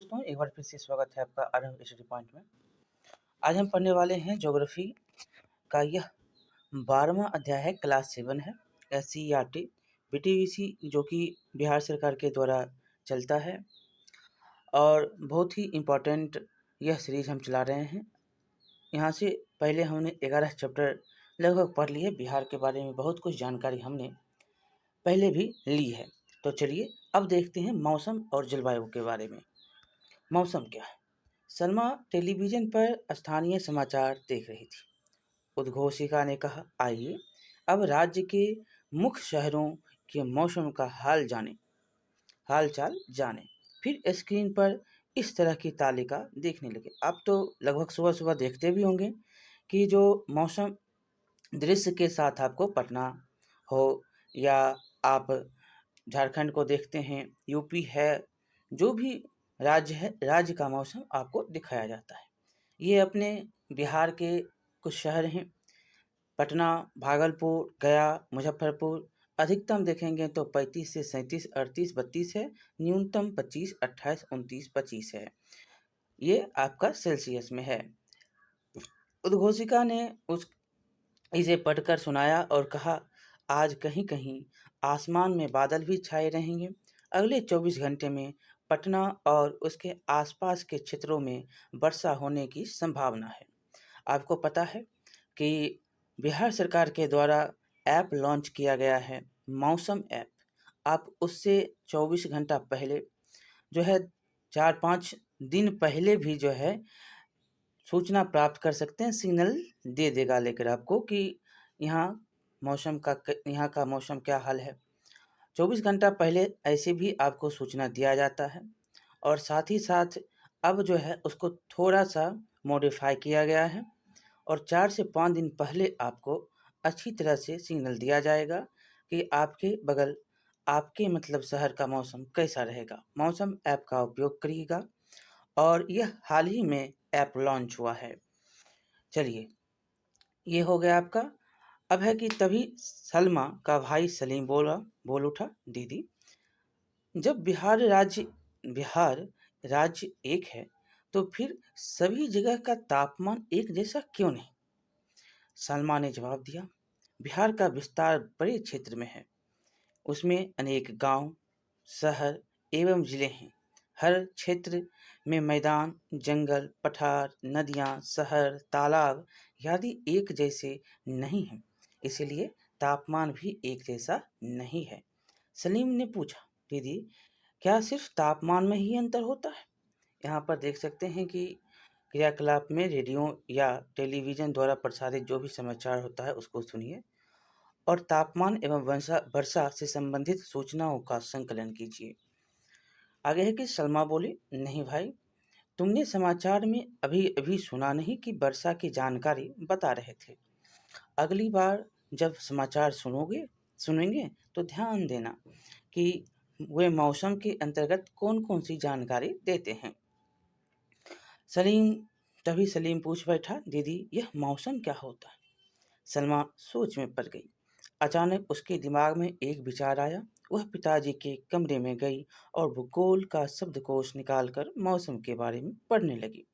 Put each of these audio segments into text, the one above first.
दोस्तों, एक बार फिर से स्वागत है आपका आरंभ स्टडी पॉइंट में। आज हम पढ़ने वाले हैं ज्योग्राफी का यह 12वां अध्याय है, क्लास 7 है, SCERT BTVC जो कि बिहार सरकार के द्वारा चलता है और बहुत ही इम्पोर्टेंट यह सीरीज हम चला रहे हैं। यहाँ से पहले हमने 11 चैप्टर लगभग पढ़ लिए। बिहार के बारे में बहुत कुछ जानकारी हमने पहले भी ली है। तो चलिए अब देखते हैं मौसम और जलवायु के बारे में। मौसम क्या है? सलमा टेलीविजन पर स्थानीय समाचार देख रही थी। उद्घोषिका ने कहा, आइए अब राज्य के मुख्य शहरों के मौसम का हालचाल जाने। फिर स्क्रीन पर इस तरह की तालिका देखने लगे। आप तो लगभग सुबह सुबह देखते भी होंगे कि जो मौसम दृश्य के साथ आपको पटना हो या आप झारखंड को देखते हैं, यूपी है, जो भी राज्य है, राज्य का मौसम आपको दिखाया जाता है। ये अपने बिहार के कुछ शहर हैं, पटना, भागलपुर, गया, मुजफ्फरपुर। अधिकतम देखेंगे तो 35 से 37, 38, 32 है। न्यूनतम 25, 28, 29, 25 है। ये आपका सेल्सियस में है। उद्घोषिका ने इसे पढ़कर सुनाया और कहा, आज कहीं कहीं आसमान में बादल भी छाए रहेंगे। अगले 24 घंटे में पटना और उसके आसपास के क्षेत्रों में वर्षा होने की संभावना है। आपको पता है कि बिहार सरकार के द्वारा ऐप लॉन्च किया गया है, मौसम ऐप। आप उससे 24 घंटा पहले जो है, 4-5 दिन पहले भी जो है सूचना प्राप्त कर सकते हैं। सिग्नल दे देगा लेकर आपको कि यहाँ यहाँ का मौसम क्या हाल है। 24 घंटा पहले ऐसे भी आपको सूचना दिया जाता है और साथ ही साथ अब जो है उसको थोड़ा सा मॉडिफाई किया गया है और 4 से 5 दिन पहले आपको अच्छी तरह से सिग्नल दिया जाएगा कि आपके मतलब शहर का मौसम कैसा रहेगा। मौसम ऐप का उपयोग करिएगा और यह हाल ही में ऐप लॉन्च हुआ है। चलिए, ये हो गया आपका। अब है कि तभी सलमा का भाई सलीम बोल उठा, दीदी, जब बिहार राज्य एक है तो फिर सभी जगह का तापमान एक जैसा क्यों नहीं? सलमा ने जवाब दिया, बिहार का विस्तार बड़े क्षेत्र में है। उसमें अनेक गांव, शहर एवं जिले हैं। हर क्षेत्र में मैदान, जंगल, पठार, नदियां, शहर, तालाब आदि एक जैसे नहीं हैं। इसलिए तापमान भी एक जैसा नहीं है। सलीम ने पूछा, दीदी, क्या सिर्फ तापमान में ही अंतर होता है? यहाँ पर देख सकते हैं कि क्रियाकलाप में रेडियो या टेलीविजन द्वारा प्रसारित जो भी समाचार होता है उसको सुनिए और तापमान एवं वर्षा से संबंधित सूचनाओं का संकलन कीजिए। आगे है कि सलमा बोली, नहीं भाई, तुमने समाचार में अभी अभी सुना नहीं कि वर्षा की जानकारी बता रहे थे। अगली बार जब समाचार सुनेंगे तो ध्यान देना कि वे मौसम के अंतर्गत कौन कौन सी जानकारी देते हैं। सलीम पूछ बैठा, दीदी, यह मौसम क्या होता है? सलमा सोच में पड़ गई। अचानक उसके दिमाग में एक विचार आया। वह पिताजी के कमरे में गई और भूगोल का शब्दकोश निकालकर मौसम के बारे में पढ़ने लगी।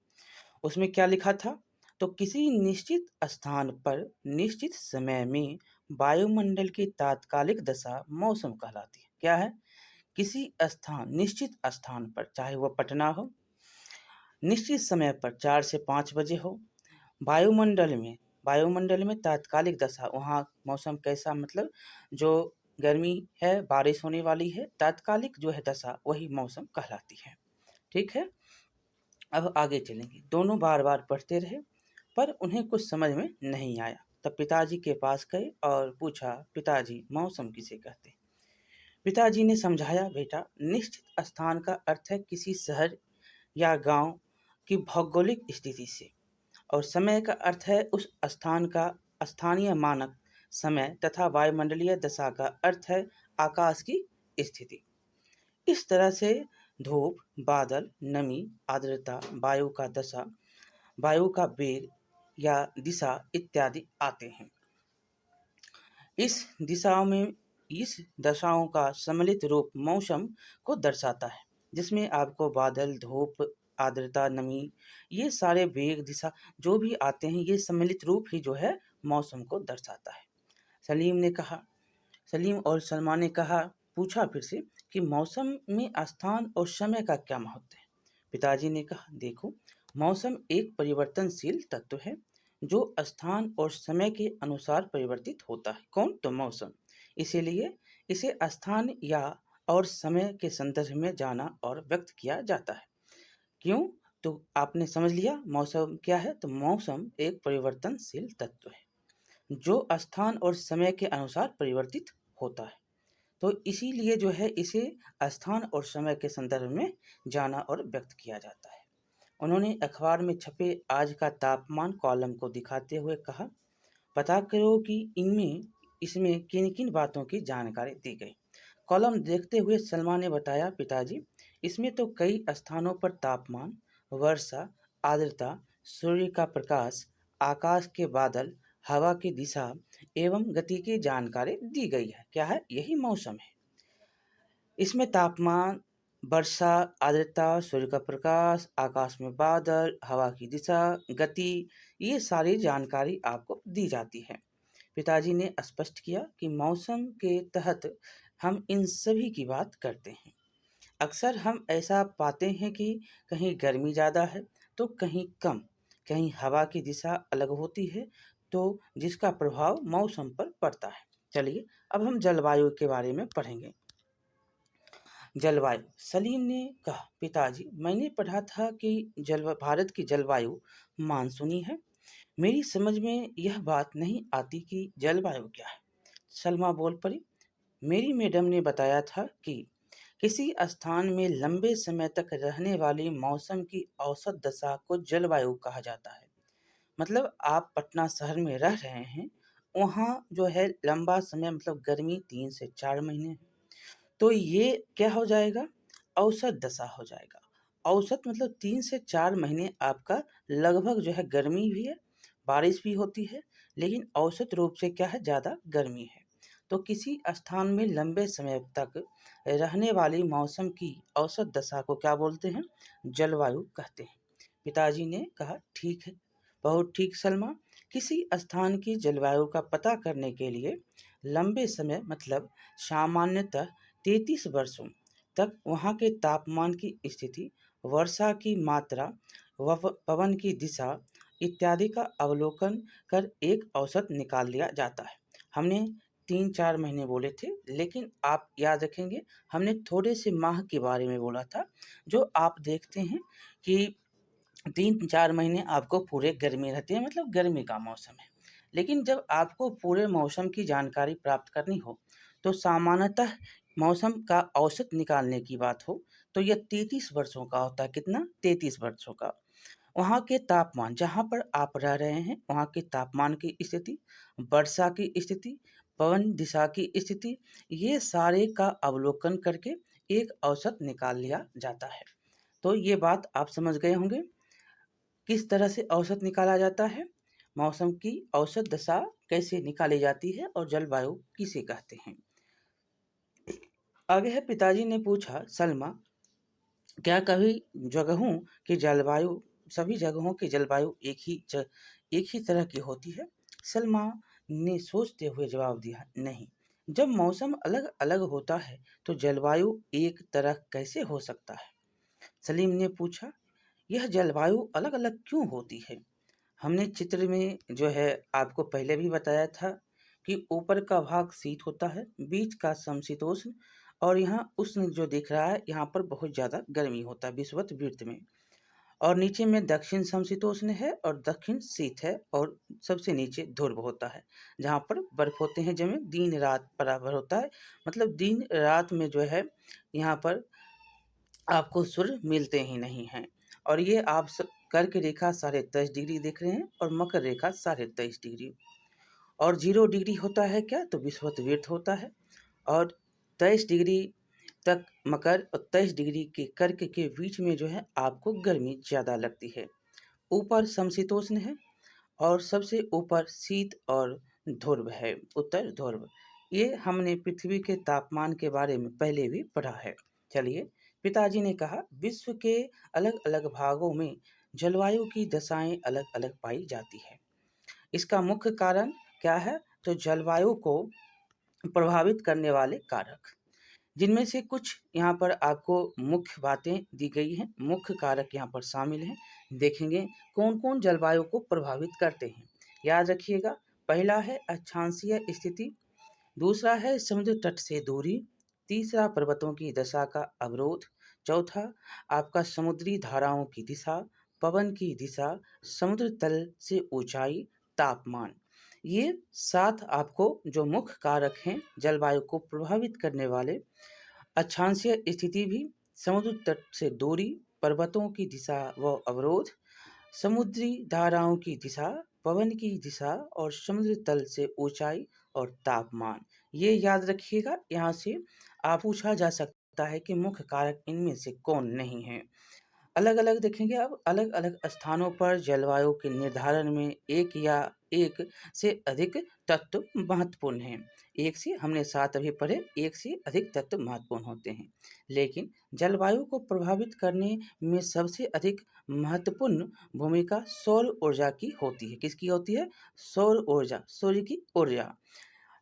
उसमें क्या लिखा था? तो किसी निश्चित स्थान पर निश्चित समय में वायुमंडल की तात्कालिक दशा मौसम कहलाती है। क्या है? निश्चित स्थान पर, चाहे वह पटना हो, निश्चित समय पर 4 से 5 बजे हो, वायुमंडल में तात्कालिक दशा, वहाँ मौसम कैसा, मतलब जो गर्मी है, बारिश होने वाली है, तात्कालिक जो है दशा, वही मौसम कहलाती है। ठीक है, अब आगे चलेंगे। दोनों बार बार पढ़ते रहे पर उन्हें कुछ समझ में नहीं आया। तब पिताजी के पास गए और पूछा, पिताजी, मौसम किसे कहते हैं? पिताजी ने समझाया, बेटा, निश्चित स्थान का अर्थ है किसी शहर या गांव की भौगोलिक स्थिति से, और समय का अर्थ है उस स्थान का स्थानीय मानक समय, तथा वायुमंडलीय दशा का अर्थ है आकाश की स्थिति। इस तरह से धूप, बादल, नमी, आर्द्रता, वायु का वेग या दिशा इत्यादि आते हैं। इस दशाओं का सम्मिलित रूप मौसम को दर्शाता है। जिसमें आपको बादल, धूप, आर्द्रता, नमी, ये सारे वेग, दिशा जो भी आते हैं, ये सम्मिलित रूप ही जो है मौसम को दर्शाता है। सलीम ने कहा सलीम और सलमा ने कहा पूछा फिर से कि मौसम में स्थान और समय का क्या महत्व है। पिताजी ने कहा देखो, मौसम एक परिवर्तनशील तत्व है जो स्थान और समय के अनुसार परिवर्तित होता है। कौन? तो मौसम। इसीलिए इसे स्थान या और समय के संदर्भ में जाना और व्यक्त किया जाता है। क्यों? तो आपने समझ लिया मौसम क्या है। तो मौसम एक परिवर्तनशील तत्व है जो स्थान और समय के अनुसार परिवर्तित होता है। तो इसीलिए जो है इसे स्थान और समय के संदर्भ में जाना और व्यक्त किया जाता है। उन्होंने अखबार में छपे आज का तापमान कॉलम को दिखाते हुए कहा, पता करो कि इनमें इसमें किन किन बातों की जानकारी दी गई। कॉलम देखते हुए सलमा ने बताया, पिताजी इसमें तो कई स्थानों पर तापमान, वर्षा, आर्द्रता, सूर्य का प्रकाश, आकाश के बादल, हवा की दिशा एवं गति की जानकारी दी गई है। क्या है? यही मौसम है। इसमें तापमान, वर्षा, आर्द्रता, सूर्य का प्रकाश, आकाश में बादल, हवा की दिशा, गति, ये सारी जानकारी आपको दी जाती है। पिताजी ने स्पष्ट किया कि मौसम के तहत हम इन सभी की बात करते हैं। अक्सर हम ऐसा पाते हैं कि कहीं गर्मी ज़्यादा है तो कहीं कम, कहीं हवा की दिशा अलग होती है, तो जिसका प्रभाव मौसम पर पड़ता है। चलिए अब हम जलवायु के बारे में पढ़ेंगे। जलवायु। सलीम ने कहा, पिताजी मैंने पढ़ा था कि भारत की जलवायु मानसूनी है। मेरी समझ में यह बात नहीं आती कि जलवायु क्या है। सलमा बोल पड़ी, मेरी मैडम ने बताया था कि किसी स्थान में लंबे समय तक रहने वाली मौसम की औसत दशा को जलवायु कहा जाता है। मतलब आप पटना शहर में रह रहे हैं, वहाँ जो है लंबा समय मतलब गर्मी 3 से 4 महीने है, तो ये क्या हो जाएगा? औसत दशा हो जाएगा। औसत मतलब 3 से 4 महीने आपका लगभग जो है गर्मी भी है, बारिश भी होती है, लेकिन औसत रूप से क्या है? ज़्यादा गर्मी है। तो किसी स्थान में लंबे समय तक रहने वाली मौसम की औसत दशा को क्या बोलते हैं? जलवायु कहते हैं। पिताजी ने कहा ठीक है, बहुत ठीक सलमा। किसी स्थान की जलवायु का पता करने के लिए लंबे समय मतलब सामान्यतः 33 वर्षों तक वहाँ के तापमान की स्थिति, वर्षा की मात्रा, पवन की दिशा इत्यादि का अवलोकन कर एक औसत निकाल लिया जाता है। हमने 3-4 महीने बोले थे, लेकिन आप याद रखेंगे हमने थोड़े से माह के बारे में बोला था। जो आप देखते हैं कि 3-4 महीने आपको पूरे गर्मी रहती है, मतलब गर्मी का मौसम है। लेकिन जब आपको पूरे मौसम की जानकारी प्राप्त करनी हो, तो सामान्यतः मौसम का औसत निकालने की बात हो, तो यह 33 वर्षों का होता है। कितना? 33 वर्षों का। वहाँ के तापमान, जहाँ पर आप रह रहे हैं, वहाँ के तापमान की स्थिति, वर्षा की स्थिति, पवन दिशा की स्थिति, ये सारे का अवलोकन करके एक औसत निकाल लिया जाता है। तो ये बात आप समझ गए होंगे किस तरह से औसत निकाला जाता है, मौसम की औसत दशा कैसे निकाली जाती है और जलवायु किसे कहते हैं। आगे है, पिताजी ने पूछा, सलमा क्या कभी जगहों की जलवायु सभी जगहों की जलवायु एक ही तरह की होती है? सलमा ने सोचते हुए जवाब दिया, नहीं। जब मौसम अलग अलग होता है तो जलवायु एक तरह कैसे हो सकता है? सलीम ने पूछा, यह जलवायु अलग अलग क्यों होती है? हमने चित्र में जो है आपको पहले भी बताया था कि ऊपर का भाग शीत होता है, बीच का समशीतोष्ण, और यहाँ उष्ण जो दिख रहा है, यहाँ पर बहुत ज़्यादा गर्मी होता है विषुवत वृत्त में, और नीचे में दक्षिण समशीतोष्ण है और दक्षिण शीत है, और सबसे नीचे ध्रुव होता है जहाँ पर बर्फ होते हैं, जमे दिन रात बराबर होता है। मतलब दिन रात में जो है यहाँ पर आपको सूर्य मिलते ही नहीं हैं। और ये आप कर्क रेखा 23.5 डिग्री देख रहे हैं और मकर रेखा 23.5 डिग्री, और 0 डिग्री होता है क्या? तो विषुवत होता है, और 23 डिग्री तक मकर और 23 डिग्री के कर्क के बीच में जो है आपको गर्मी ज़्यादा लगती है। ऊपर समशीतोष्ण है और सबसे ऊपर शीत और ध्रुव है, उत्तर ध्रुव। ये हमने पृथ्वी के तापमान के बारे में पहले भी पढ़ा है। चलिए पिताजी ने कहा, विश्व के अलग अलग भागों में जलवायु की दशाएं अलग अलग पाई जाती है। इसका मुख्य कारण क्या है? तो जलवायु को प्रभावित करने वाले कारक, जिनमें से कुछ यहाँ पर आपको मुख्य बातें दी गई हैं, मुख्य कारक यहाँ पर शामिल हैं। देखेंगे कौन कौन जलवायु को प्रभावित करते हैं। याद रखिएगा, पहला है अक्षांशीय स्थिति, दूसरा है समुद्र तट से दूरी, तीसरा पर्वतों की दशा का अवरोध, चौथा आपका समुद्री धाराओं की दिशा, पवन की दिशा, समुद्र तल से ऊंचाई, तापमान। ये 7 आपको जो मुख्य कारक हैं जलवायु को प्रभावित करने वाले, अक्षांशीय स्थिति भी, समुद्र तट से दूरी, पर्वतों की दिशा व अवरोध, समुद्री धाराओं की दिशा, पवन की दिशा और समुद्र तल से ऊंचाई और तापमान। ये याद रखिएगा, यहाँ से आप पूछा जा सकता है कि मुख्य कारक इनमें से कौन नहीं है। अलग अलग देखेंगे, अब अलग अलग स्थानों पर जलवायु के निर्धारण में एक या एक से अधिक तत्व महत्वपूर्ण हैं। एक से हमने 7 अभी पढ़े, एक से अधिक तत्व महत्वपूर्ण होते हैं, लेकिन जलवायु को प्रभावित करने में सबसे अधिक महत्वपूर्ण भूमिका सौर ऊर्जा की होती है। किसकी होती है? सौर ऊर्जा, सूर्य की ऊर्जा।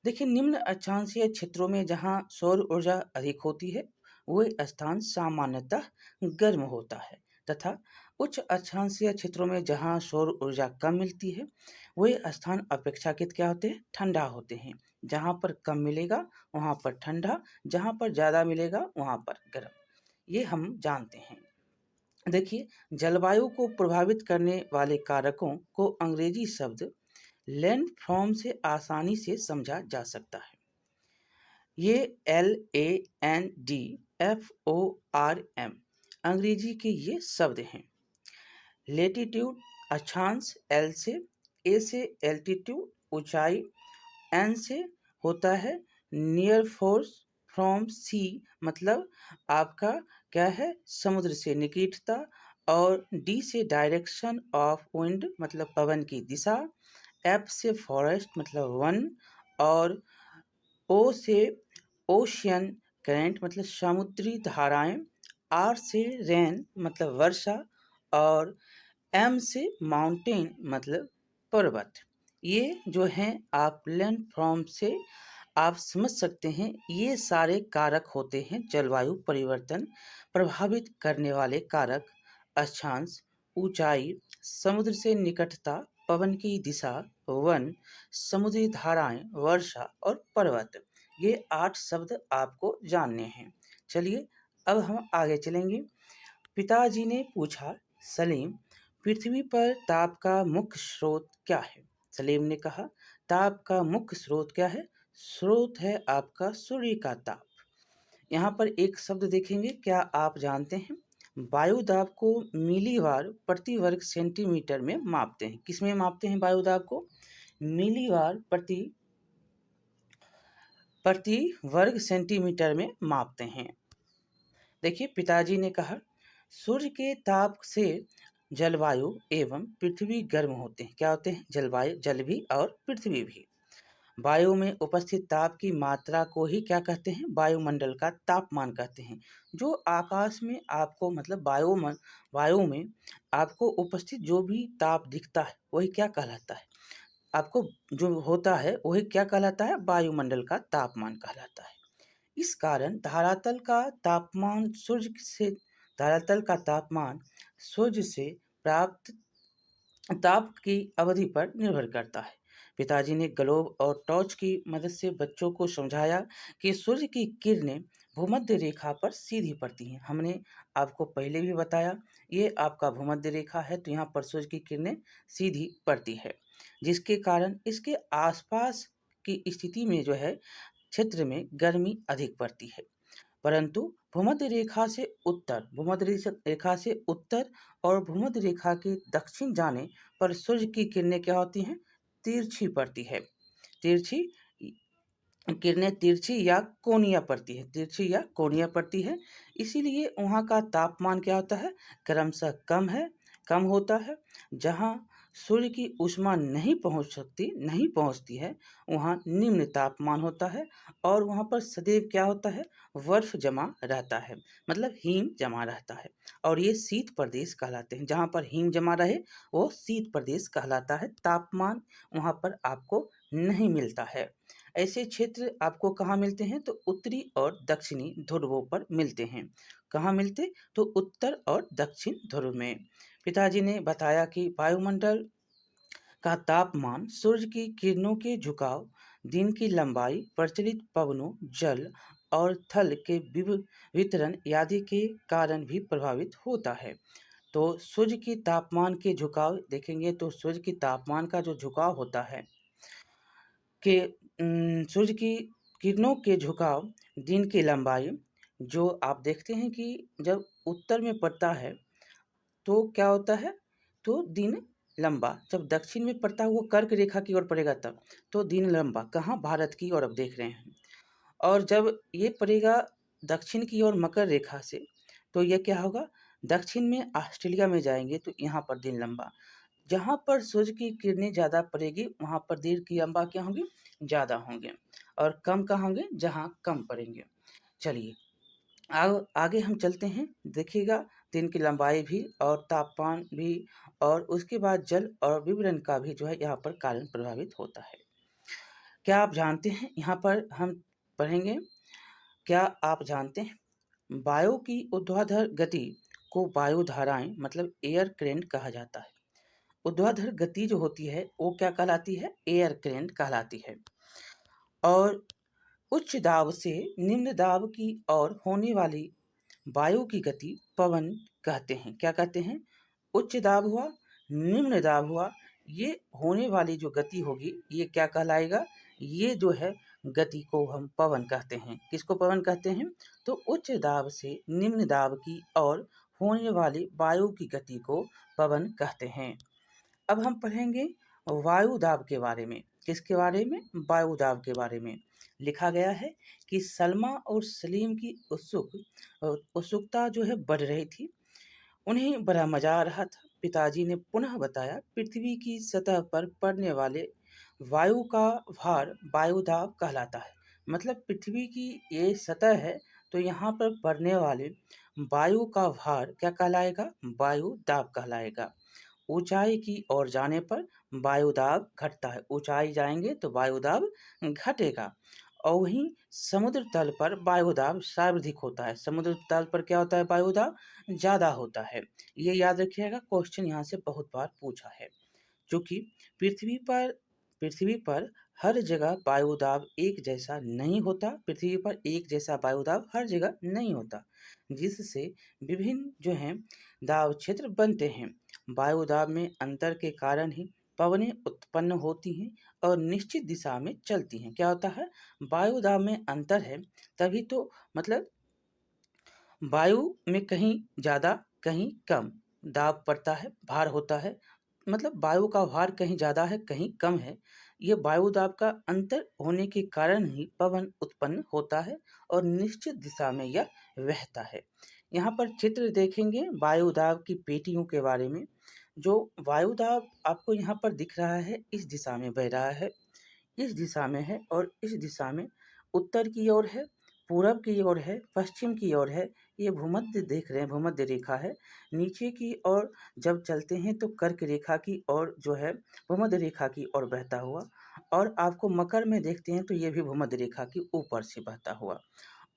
देखिए, निम्न अक्षांशीय क्षेत्रों में जहाँ सौर ऊर्जा अधिक होती है, वह स्थान सामान्यतः गर्म होता है, तथा उच्च अक्षांशीय क्षेत्रों में जहाँ सौर ऊर्जा कम मिलती है, वह स्थान अपेक्षाकृत क्या होते हैं? ठंडा होते हैं। जहाँ पर कम मिलेगा वहाँ पर ठंडा, जहाँ पर ज़्यादा मिलेगा वहाँ पर गर्म। ये हम जानते हैं। देखिए, जलवायु को प्रभावित करने वाले कारकों को अंग्रेजी शब्द लैंडफॉर्म से आसानी से समझा जा सकता है। ये LANDFORM अंग्रेजी के ये शब्द हैं। लेटीट्यूड अक्षांश, L से, A से एल्टीट्यूड ऊंचाई, N से होता है नियर फोर्स, फ्रॉम सी मतलब आपका क्या है? समुद्र से निकटता, और D से डायरेक्शन ऑफ विंड मतलब पवन की दिशा, F से फॉरेस्ट मतलब वन, और O से ओशियन करेंट मतलब समुद्री धाराएं, R से रेन मतलब वर्षा, और M से माउंटेन मतलब पर्वत। ये जो हैं आप लैंडफॉर्म से आप समझ सकते हैं, ये सारे कारक होते हैं जलवायु परिवर्तन प्रभावित करने वाले कारक। अक्षांश, ऊंचाई, समुद्र से निकटता, पवन की दिशा, वन, समुद्री धाराएं, वर्षा और पर्वत। ये 8 शब्द आपको जानने हैं। चलिए अब हम आगे चलेंगे। पिताजी ने पूछा, सलीम, पृथ्वी पर ताप का मुख्य स्रोत क्या है? सलीम ने कहा, ताप का मुख्य स्रोत क्या है? स्रोत है आपका सूर्य का ताप। यहाँ पर एक शब्द देखेंगे, क्या आप जानते हैं? वायु दाब को मिलीबार प्रति वर्ग सेंटीमीटर में मापते हैं। किसमें मापते हैं वायु दाब को? मिलीबार प्रति वर्ग सेंटीमीटर में मापते हैं। देखिए, पिताजी ने कहा, सूर्य के ताप से जलवायु एवं पृथ्वी गर्म होते हैं। क्या होते हैं? जलवायु, जल भी और पृथ्वी भी। वायु में उपस्थित ताप की मात्रा को ही क्या कहते हैं? वायुमंडल का तापमान कहते हैं। जो आकाश में आपको मतलब वायु में आपको उपस्थित जो भी ताप दिखता है वही क्या कहलाता है? आपको जो होता है वही क्या कहलाता है? वायुमंडल का तापमान कहलाता है। इस कारण धरातल का तापमान सूर्य से प्राप्त ताप की अवधि पर निर्भर करता है। पिताजी ने ग्लोब और टॉर्च की मदद से बच्चों को समझाया कि सूर्य की किरणें भूमध्य रेखा पर सीधी पड़ती हैं। हमने आपको पहले भी बताया, ये आपका भूमध्य रेखा है, तो यहाँ पर सूर्य की किरणें सीधी पड़ती है, जिसके कारण इसके आसपास की स्थिति में जो है क्षेत्र में गर्मी अधिक पड़ती है। परंतु भूमध्य रेखा से उत्तर और भूमध्य रेखा के दक्षिण जाने पर सूर्य की किरणें क्या होती हैं? तिरछी पड़ती है। तिरछी किरणें तिरछी या कोणीय पड़ती है। इसीलिए वहाँ का तापमान क्या होता है? क्रमशः कम होता है। जहाँ सूर्य की ऊष्मा नहीं पहुँचती है, वहाँ निम्न तापमान होता है और वहाँ पर सदैव क्या होता है, बर्फ जमा रहता है, मतलब हिम जमा रहता है और ये शीत प्रदेश कहलाते हैं। जहाँ पर हिम जमा रहे वो शीत प्रदेश कहलाता है। तापमान वहाँ पर आपको नहीं मिलता है। ऐसे क्षेत्र आपको कहाँ मिलते हैं, तो उत्तरी और दक्षिणी ध्रुवों पर मिलते हैं। कहाँ मिलते, तो उत्तर और दक्षिण ध्रुव में। पिताजी ने बताया कि वायुमंडल का तापमान सूर्य की किरणों के झुकाव, दिन की लंबाई, प्रचलित पवनों, जल और थल के वितरण आदि के कारण भी प्रभावित होता है। तो सूर्य की तापमान के झुकाव देखेंगे तो सूर्य की तापमान का जो झुकाव होता है कि सूर्य की किरणों के झुकाव, दिन की लंबाई, जो आप देखते हैं कि जब उत्तर में पड़ता है तो क्या होता है, तो दिन लंबा, जब दक्षिण में पड़ता है वो कर्क रेखा की ओर पड़ेगा तब, तो दिन लंबा कहाँ, भारत की ओर अब देख रहे हैं। और जब ये पड़ेगा दक्षिण की ओर मकर रेखा से, तो ये क्या होगा, दक्षिण में ऑस्ट्रेलिया में जाएंगे तो यहाँ पर दिन लंबा। जहाँ पर सूर्य की किरणें ज़्यादा पड़ेगी वहाँ पर दिन की लंबा क्या होंगे, ज़्यादा होंगे और कम कहाँ होंगे, जहाँ कम पड़ेंगे। चलिए आगे हम चलते हैं, देखिएगा दिन की लंबाई भी और तापमान भी और उसके बाद जल और विवरण का भी जो है यहाँ पर कारण प्रभावित होता है। क्या आप जानते हैं, यहाँ पर हम पढ़ेंगे, क्या आप जानते हैं वायु की ऊर्ध्वाधर गति को वायु धाराएं मतलब एयर करेंट कहा जाता है। ऊर्ध्वाधर गति जो होती है वो क्या कहलाती है, एयर करेंट कहलाती है। और उच्च दाब से निम्न दाब की ओर होने वाली वायु की गति पवन कहते हैं। क्या कहते हैं, उच्च दाब हुआ, निम्न दाब हुआ, ये होने वाली जो गति होगी ये क्या कहलाएगा, ये जो है गति को हम पवन कहते हैं। किसको पवन कहते हैं, तो उच्च दाब से निम्न दाब की ओर होने वाली वायु की गति को पवन कहते हैं। अब हम पढ़ेंगे वायु दाब के बारे में। किसके बारे में, वायु दाब के बारे में। लिखा गया है कि सलमा और सलीम की उत्सुकता जो है बढ़ रही थी। उन्हें बड़ा मजा आ रहा था। पिताजी ने पुनः बताया, पृथ्वी की सतह पर पड़ने वाले वायु का भार वायु दाब कहलाता है। मतलब पृथ्वी की ये सतह है तो यहाँ पर पड़ने वाले वायु का भार क्या कहलाएगा, वायु दाब कहलाएगा। ऊंचाई की ओर जाने पर वायुदाब घटता है, ऊंचाई जाएंगे तो वायुदाब घटेगा। और वहीं समुद्र तल पर वायुदाब सर्वाधिक होता है। समुद्र तल पर क्या होता है, वायुदाब ज़्यादा होता है। ये याद रखिएगा, क्वेश्चन यहाँ से बहुत बार पूछा है। क्योंकि पृथ्वी पर पृथ्वी पर हर जगह वायुदाब एक जैसा नहीं होता, पृथ्वी पर एक जैसा वायुदाब हर जगह नहीं होता, जिससे विभिन्न जो हैं दाब क्षेत्र बनते हैं। वायुदाब में अंतर के कारण ही पवनें उत्पन्न होती हैं और निश्चित दिशा में चलती हैं। क्या होता है, वायुदाब में अंतर है तभी तो, मतलब वायु में कहीं ज़्यादा कहीं कम दाब पड़ता है, भार होता है, मतलब वायु का भार कहीं ज़्यादा है कहीं कम है। ये वायु दाब का अंतर होने के कारण ही पवन उत्पन्न होता है और निश्चित दिशा में यह बहता है। यहाँ पर चित्र देखेंगे वायु दाब की पेटियों के बारे में। जो वायु दाब आपको यहाँ पर दिख रहा है इस दिशा में बह रहा है, इस दिशा में है और इस दिशा में उत्तर की ओर है, पूरब की ओर है, पश्चिम की ओर है। ये भूमध्य देख रहे हैं, भूमध्य रेखा है। नीचे की ओर जब चलते हैं तो कर्क रेखा की ओर जो है भूमध्य रेखा की ओर बहता हुआ, और आपको मकर में देखते हैं तो ये भी भूमध्य रेखा के ऊपर से बहता हुआ।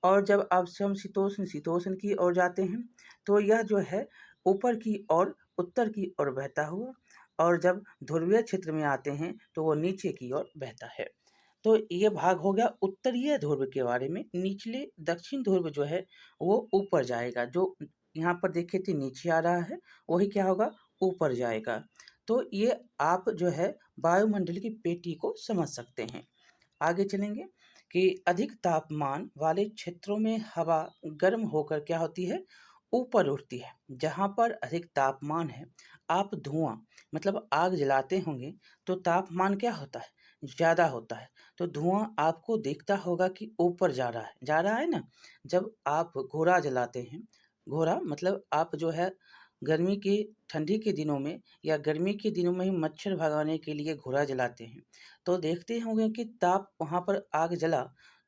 और जब आप समशीतोष्ण शीतोष्ण की ओर जाते हैं तो यह जो है ऊपर की ओर उत्तर की ओर बहता हुआ, और जब ध्रुवीय क्षेत्र में आते हैं तो वो नीचे की ओर बहता है। तो ये भाग हो गया उत्तरीय ध्रुव के बारे में। निचले दक्षिण ध्रुव जो है वो ऊपर जाएगा, जो यहाँ पर देखे थे नीचे आ रहा है वही क्या होगा, ऊपर जाएगा। तो ये आप जो है वायुमंडल की पेटी को समझ सकते हैं। आगे चलेंगे कि अधिक तापमान वाले क्षेत्रों में हवा गर्म होकर क्या होती है, ऊपर उठती है। जहाँ पर अधिक तापमान है, आप धुआं मतलब आग जलाते होंगे तो तापमान क्या होता है, ज़्यादा होता है। तो धुआं आपको दिखता होगा कि ऊपर जा रहा है ना। जब आप घोड़ा जलाते हैं, घोड़ा मतलब आप जो है गर्मी के ठंडी के दिनों में या गर्मी के दिनों में ही मच्छर भगाने के लिए घुरा जलाते हैं, तो देखते होंगे कि ताप वहाँ पर आग जला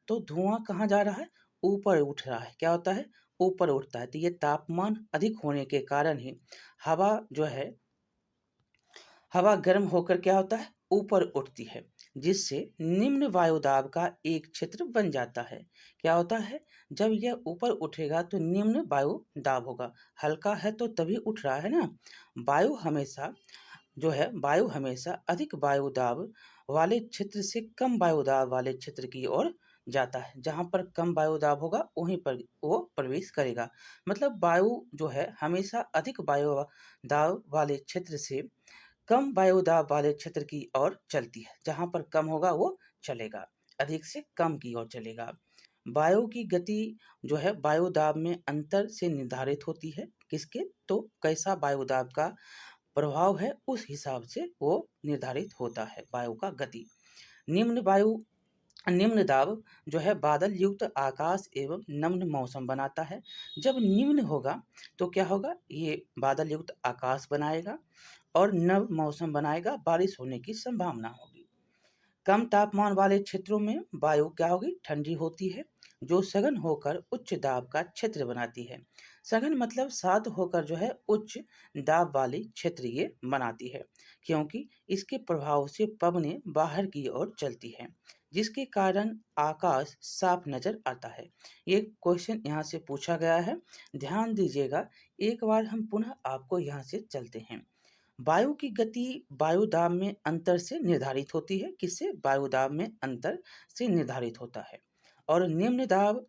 तो धुआं कहाँ जा रहा है? ऊपर उठ रहा है। क्या होता है? ऊपर उठता है। तो ये तापमान अधिक होने के कारण ही हवा जो है, हवा गर्म होकर क्या होता है? ऊपर उठती है, जिससे निम्न वायुदाब का एक क्षेत्र बन जाता है। क्या होता है? जब यह ऊपर उठेगा तो निम्न वायु दाब होगा। हल्का है तो तभी उठ रहा है ना। वायु हमेशा जो है, वायु हमेशा अधिक वायु दाब वाले क्षेत्र से कम वायु दाब वाले क्षेत्र की ओर जाता है। जहाँ पर कम वायु दाब होगा वहीं पर वो प्रवेश करेगा। मतलब वायु जो है हमेशा अधिक वायु दाब वाले क्षेत्र से कम वायु दाब वाले क्षेत्र की ओर चलती है। जहाँ पर कम होगा वो चलेगा, अधिक से कम की ओर चलेगा। वायु की गति जो है वायु दाब में अंतर से निर्धारित होती है। किसके? तो कैसा वायु दाब का प्रभाव है उस हिसाब से वो निर्धारित होता है वायु का गति। निम्न वायु निम्न दाब जो है बादल युक्त आकाश एवं नम्र मौसम बनाता है। जब निम्न होगा तो क्या होगा? ये बादल युक्त आकाश बनाएगा और नम मौसम बनाएगा, बारिश होने की संभावना होगी। कम तापमान वाले क्षेत्रों में वायु क्या होगी? ठंडी होती है, जो सघन होकर उच्च दाब का क्षेत्र बनाती है। सघन मतलब सात होकर जो है उच्च दाब वाली क्षेत्र ये बनाती है, क्योंकि इसके प्रभाव से पवनें बाहर की ओर चलती हैं, जिसके कारण आकाश साफ नजर आता है। ये क्वेश्चन यहाँ से पूछा गया है, ध्यान दीजिएगा। एक बार हम पुनः आपको यहाँ से चलते हैं। वायु की गति वायु दाब में अंतर से निर्धारित होती है। किससे? वायु दाब में अंतर से निर्धारित होता है। और निम्न दाब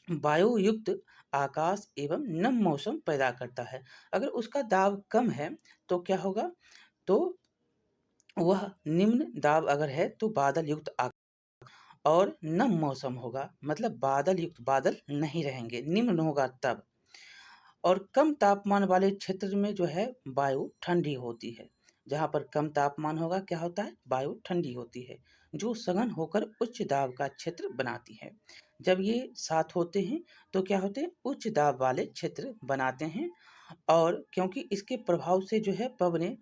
वायु युक्त आकाश एवं नम मौसम पैदा करता है। अगर उसका दाब कम है तो क्या होगा? तो वह निम्न दाब अगर है तो बादल युक्त आकाश और नम मौसम होगा, मतलब बादल युक्त बादल नहीं रहेंगे, निम्न होगा तब। और कम तापमान वाले क्षेत्र में जो है वायु ठंडी होती है। जहाँ पर कम तापमान होगा क्या होता है? वायु ठंडी होती है, जो सघन होकर उच्च दाब का क्षेत्र बनाती है। जब ये साथ होते हैं तो क्या होते हैं? उच्च दाब वाले क्षेत्र बनाते हैं। और क्योंकि इसके प्रभाव से जो है पवनें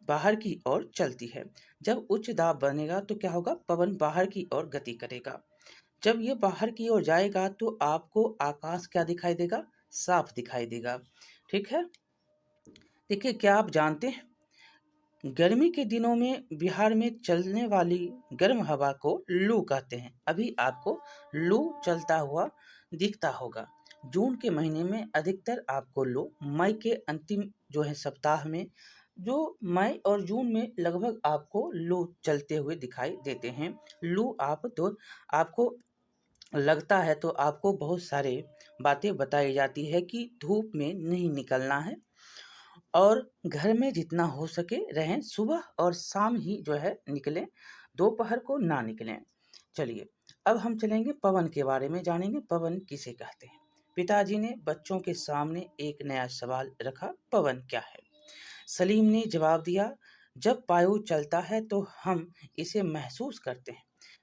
बाहर की ओर चलती है। जब उच्च दाब बनेगा तो क्या होगा? पवन बाहर की ओर गति करेगा। जब ये बाहर की ओर जाएगा तो आपको आकाश क्या दिखाई देगा? साफ दिखाई देगा। ठीक है। देखिए, क्या आप जानते हैं गर्मी के दिनों में बिहार में चलने वाली गर्म हवा को लू कहते हैं। अभी आपको लू चलता हुआ दिखता होगा। जून के महीने में अधिकतर आपको लू, मई के अंतिम जो है सप्ताह में, जो मई और जून में लगभग आपको लू चलते हुए दिखाई देते हैं। लू आपको लगता है तो आपको बहुत सारे बातें बताई जाती है कि धूप में नहीं निकलना है और घर में जितना हो सके रहें, सुबह और शाम ही जो है निकलें, दोपहर को ना निकलें। चलिए, अब हम चलेंगे पवन के बारे में जानेंगे। पवन किसे कहते हैं? पिताजी ने बच्चों के सामने एक नया सवाल रखा, पवन क्या है? सलीम ने जवाब दिया, जब वायु चलता है तो हम इसे महसूस करते हैं।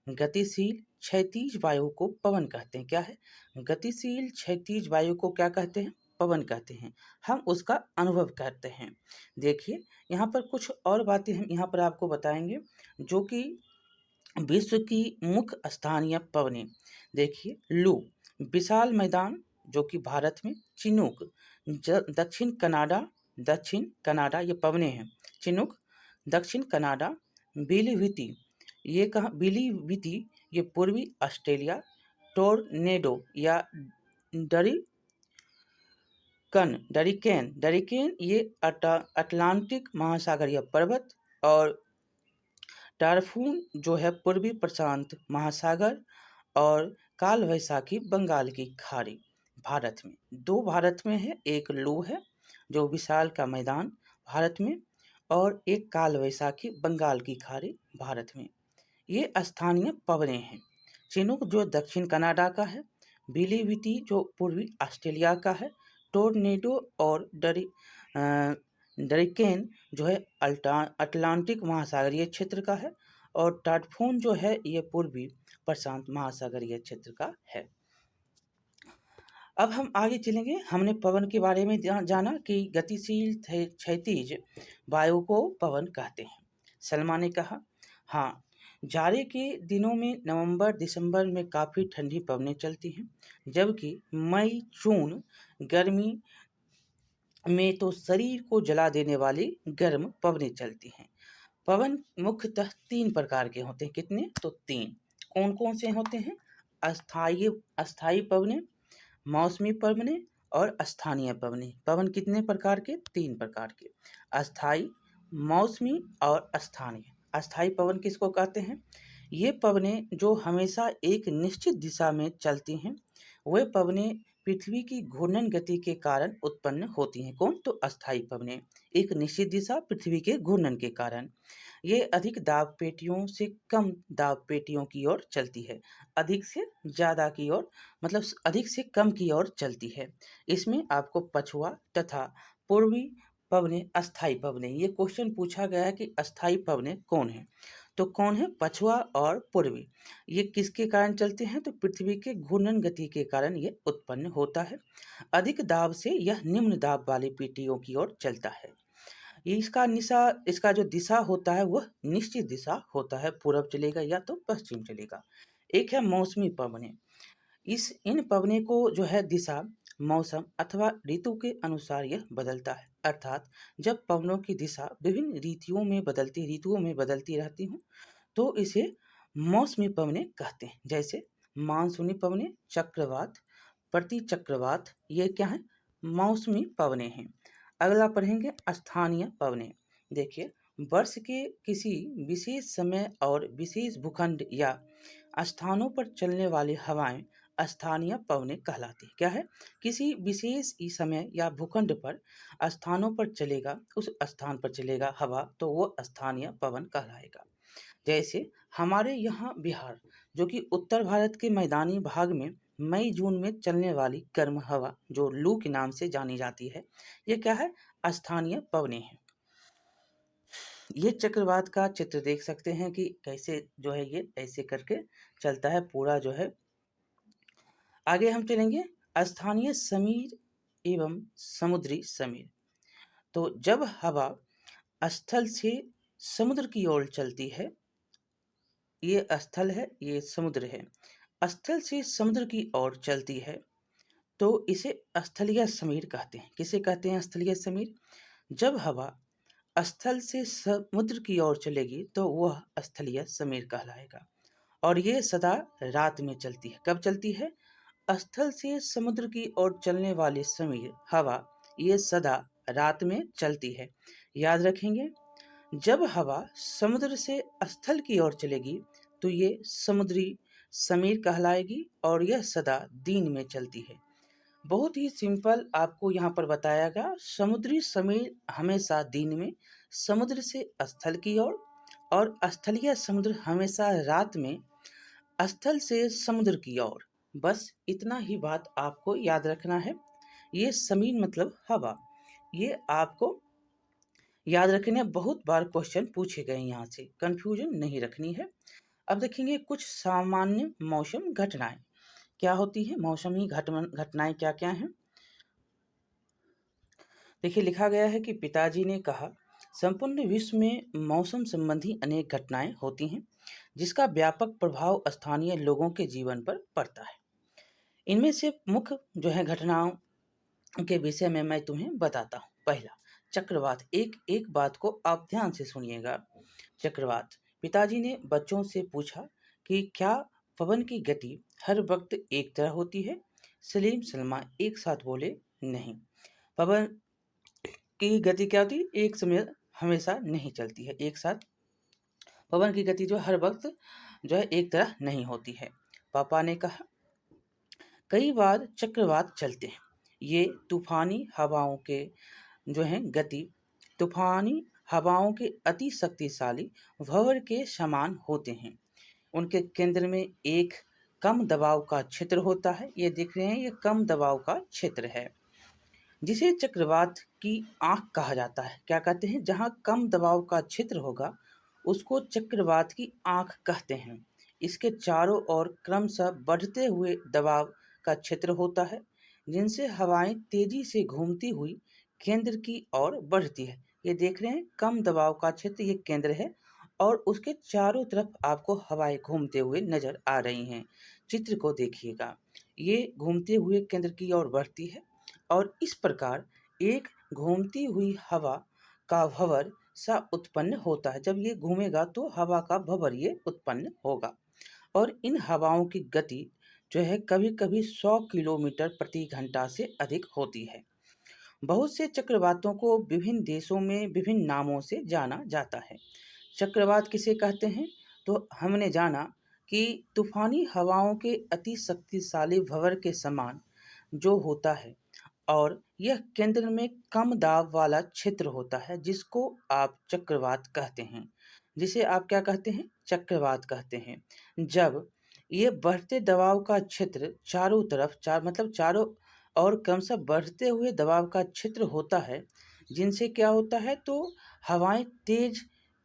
गतिशील क्षैतिज वायु को पवन कहते हैं। क्या है? गतिशील क्षैतिज वायु को क्या कहते हैं? पवन कहते हैं। हम उसका अनुभव करते हैं। देखिए, यहाँ पर कुछ और बातें हम यहाँ पर आपको बताएंगे जो कि विश्व की मुख्य स्थानीय पवनें। देखिए, लू विशाल मैदान जो कि भारत में, चिनूक दक्षिण कनाडा ये पवनें हैं। चिनूक दक्षिण कनाडा, बिलीविती ये कहाँ? बिलीविती ये पूर्वी ऑस्ट्रेलिया, टोर्नेडो या डरिकेन ये अटलांटिक महासागरीय पर्वत, और टारफून जो है पूर्वी प्रशांत महासागर, और काल वैशाखी बंगाल की खाड़ी। भारत में दो, भारत में है, एक लू है जो विशाल का मैदान भारत में, और एक काल वैशाखी बंगाल की खाड़ी भारत में। ये स्थानीय पवनें हैं। चिनूक जो दक्षिण कनाडा का है, बिलीविती जो पूर्वी ऑस्ट्रेलिया का है, टोर्नेडो और डरिकेन जो है अटलांटिक महासागरीय क्षेत्र का है, और टाटफून जो है ये पूर्वी प्रशांत महासागरीय क्षेत्र का है। अब हम आगे चलेंगे। हमने पवन के बारे में जाना कि गतिशील क्षैतिज वायु को पवन कहते हैं। सलमा ने कहा, हाँ, जाड़े के दिनों में नवंबर दिसंबर में काफ़ी ठंडी पवनें चलती हैं, जबकि मई जून गर्मी में तो शरीर को जला देने वाली गर्म पवनें चलती हैं। पवन मुख्यतः 3 प्रकार के होते हैं। कितने? तो 3। कौन-कौन से होते हैं? अस्थायी अस्थायी पवनें, मौसमी पवनें और स्थानीय पवनें। पवन कितने प्रकार के? 3 प्रकार के। अस्थायी, मौसमी और स्थानीय। अस्थायी पवन किसको कहते हैं? ये पवनें जो हमेशा एक निश्चित दिशा में चलती हैं, वे पवनें पृथ्वी की घूर्णन गति के कारण उत्पन्न होती हैं। कौन? तो अस्थायी पवनें। एक निश्चित दिशा पृथ्वी के घूर्णन के कारण। ये अधिक दाब पेटियों से कम दाब पेटियों की ओर चलती है। अधिक से ज़्यादा की ओर, मतलब अधिक से कम की ओर चलती है। इसमें आपको पछुआ तथा पूर्वी पवनें, अस्थायी पवनें, ये क्वेश्चन पूछा गया है कि अस्थायी पवनें कौन है? तो कौन है? पछुआ और पूर्वी। ये किसके कारण चलते हैं? तो पृथ्वी के घूर्णन गति के कारण ये उत्पन्न होता है। अधिक दाब से यह निम्न दाब वाली पेटियों की ओर चलता है। इसका जो दिशा होता है वह निश्चित दिशा होता है, पूरब चलेगा या तो पश्चिम चलेगा। एक है मौसमी पवनें। इन पवनों को जो है दिशा, मौसम अथवा ऋतु के अनुसार यह बदलता है। अर्थात जब पवनों की दिशा विभिन्न ऋतुओं में बदलती रहती हूँ, तो इसे मौसमी पवनें कहते हैं। जैसे मानसूनी पवनें, चक्रवात, प्रति चक्रवात, ये क्या है? मौसमी पवनें हैं। अगला पढ़ेंगे स्थानीय पवनें। देखिए, वर्ष के किसी विशेष समय और विशेष भूखंड या स्थानों पर चलने वाली हवाएं स्थानीय पवनें कहलाती है। क्या है? किसी विशेष समय या भूखंड पर स्थानों पर चलेगा, उस स्थान पर चलेगा हवा, तो वो स्थानीय पवन कहलाएगा। जैसे हमारे यहाँ बिहार, जो कि उत्तर भारत के मैदानी भाग में मई जून में चलने वाली गर्म हवा, जो लू के नाम से जानी जाती है, ये क्या है? स्थानीय पवनें हैं। ये चक्रवात का चित्र देख सकते हैं कि कैसे जो है ये ऐसे करके चलता है पूरा जो है। आगे हम चलेंगे स्थानीय समीर एवं समुद्री समीर। तो जब हवा स्थल से समुद्र की ओर चलती है, ये स्थल है, ये समुद्र है, स्थल से समुद्र की ओर चलती है, तो इसे स्थलीय समीर कहते हैं। किसे कहते हैं? स्थलीय समीर। जब हवा स्थल से समुद्र की ओर चलेगी तो वह स्थलीय समीर कहलाएगा। और ये सदा रात में चलती है। कब चलती है? स्थल से समुद्र की ओर चलने वाली समीर हवा, ये सदा रात में चलती है। याद रखेंगे, जब हवा समुद्र से स्थल की ओर चलेगी तो ये समुद्री समीर कहलाएगी और यह सदा दिन में चलती है। बहुत ही सिंपल आपको यहाँ पर बताया गया। समुद्री समीर हमेशा दिन में समुद्र से स्थल की ओर, और स्थलीय समुद्र हमेशा रात में स्थल से समुद्र की ओर। बस इतना ही बात आपको याद रखना है। ये समीर मतलब हवा, ये आपको याद रखने। बहुत बार क्वेश्चन पूछे गए, यहाँ से कंफ्यूजन नहीं रखनी है। अब देखेंगे कुछ सामान्य मौसम घटनाएं क्या होती है। मौसमी घटनाएं क्या क्या हैं? देखिए, लिखा गया है कि पिताजी ने कहा, संपूर्ण विश्व में मौसम संबंधी अनेक घटनाएं होती हैं जिसका व्यापक प्रभाव स्थानीय लोगों के जीवन पर पड़ता है। इनमें से मुख्य जो है घटनाओं के विषय में मैं तुम्हें बताता हूँ। पहला, चक्रवात। एक एक बात को आप ध्यान से सुनिएगा। चक्रवात। पिताजी ने बच्चों से पूछा कि क्या पवन की गति हर वक्त एक तरह होती है? सलीम सलमा एक साथ बोले, नहीं। पवन की गति क्या होती है? एक समय हमेशा नहीं चलती है एक साथ। पवन की गति जो हर वक्त जो है एक तरह नहीं होती है। पापा ने कहा, कई बार चक्रवात चलते हैं। ये तूफानी हवाओं के जो है गति, तूफानी हवाओं के अति शक्तिशाली भंवर के समान होते हैं। उनके केंद्र में एक कम दबाव का क्षेत्र होता है। ये देख रहे हैं, ये कम दबाव का क्षेत्र है जिसे चक्रवात की आंख कहा जाता है। क्या कहते हैं? जहाँ कम दबाव का क्षेत्र होगा उसको चक्रवात की आंख कहते हैं। इसके चारों ओर क्रमशः बढ़ते हुए दबाव का क्षेत्र होता है। जिनसे हवाएं तेजी से घूमती हुई केंद्र की ओर बढ़ती है। ये देख रहे हैं कम दबाव का क्षेत्र ये केंद्र है और उसके चारों तरफ आपको हवाएं घूमते हुए नजर आ रही हैं। चित्र को देखिएगा, ये घूमते हुए केंद्र की ओर बढ़ती है और इस प्रकार एक घूमती हुई हवा का भंवर सा उत्पन्न होता है। जब ये घूमेगा तो हवा का भंवर ये उत्पन्न होगा और इन हवाओं की गति जो है कभी-कभी 100 किलोमीटर प्रति घंटा से अधिक होती है। बहुत से चक्रवातों को विभिन्न देशों में विभिन्न नामों से जाना जाता है। चक्रवात किसे कहते हैं? तो हमने जाना कि तूफानी हवाओं के अति शक्तिशाली भंवर के समान जो होता है और यह केंद्र में कम दाब वाला क्षेत्र होता है जिसको आप चक्रवात कहते हैं। जिसे आप क्या कहते हैं? चक्रवात कहते हैं। जब ये बढ़ते दबाव का क्षेत्र चारों तरफ चारों और क्रमशः बढ़ते हुए दबाव का क्षेत्र होता है, जिनसे क्या होता है तो हवाएं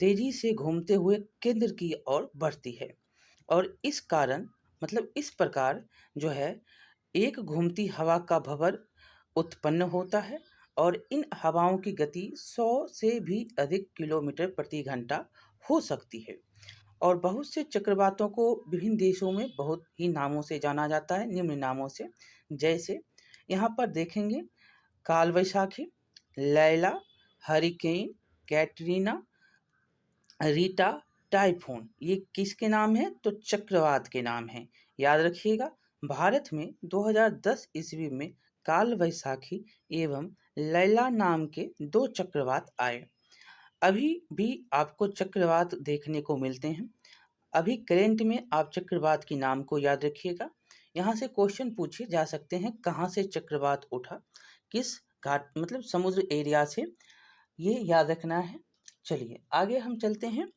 तेजी से घूमते हुए केंद्र की ओर बढ़ती है और इस कारण इस प्रकार जो है एक घूमती हवा का भंवर उत्पन्न होता है और इन हवाओं की गति 100 से भी अधिक किलोमीटर प्रति घंटा हो सकती है। और बहुत से चक्रवातों को विभिन्न देशों में बहुत ही नामों से जाना जाता है, निम्न नामों से। जैसे यहाँ पर देखेंगे काल वैशाखी, लैला, हरिकेन, कैटरीना, रीटा, टाइफून, ये किसके नाम हैं? तो चक्रवात के नाम हैं। याद रखिएगा, भारत में 2010 ईस्वी में काल वैशाखी एवं लैला नाम के 2 चक्रवात आए। अभी भी आपको चक्रवात देखने को मिलते हैं। अभी करंट में आप चक्रवात के नाम को याद रखिएगा। यहाँ से क्वेश्चन पूछे जा सकते हैं, कहाँ से चक्रवात उठा, किस घाट समुद्र एरिया से, ये याद रखना है। चलिए आगे हम चलते हैं।